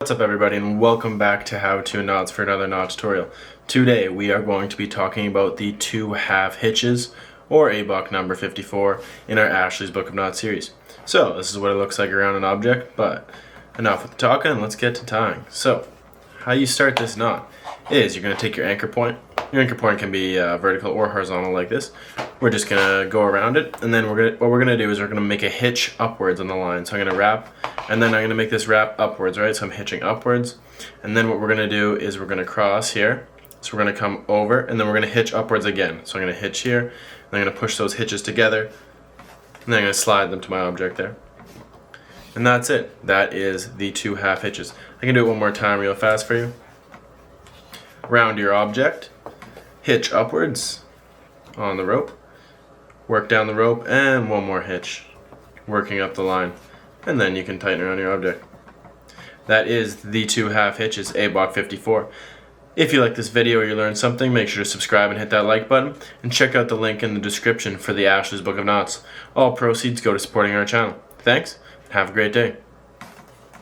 What's up everybody, and welcome back to How To Knots for another knot tutorial. Today we are going to be talking about the two-half hitches, or ABOK number 54, in our Ashley's Book of Knots series. So this is what it looks like around an object, but enough with the talking, let's get to tying. So how you start this knot is you're going to take your anchor point. Your anchor point can be vertical or horizontal like this. We're just going to go around it, and then what we're going to do is we're going to make a hitch upwards on the line. So I'm going to wrap, and then I'm going to make this wrap upwards, right? So I'm hitching upwards, and then what we're going to do is we're going to cross here. So we're going to come over, and then we're going to hitch upwards again. So I'm going to hitch here, and I'm going to push those hitches together, and then I'm going to slide them to my object there. And that's it. That is the two-half hitches. I can do it one more time real fast for you. Round your object, hitch upwards on the rope, work down the rope, and one more hitch, working up the line, and then you can tighten around your object. That is the two-half hitches, ABOK 54. If you like this video or you learned something, make sure to subscribe and hit that like button, and check out the link in the description for the Ashley's Book of Knots. All proceeds go to supporting our channel. Thanks, and have a great day.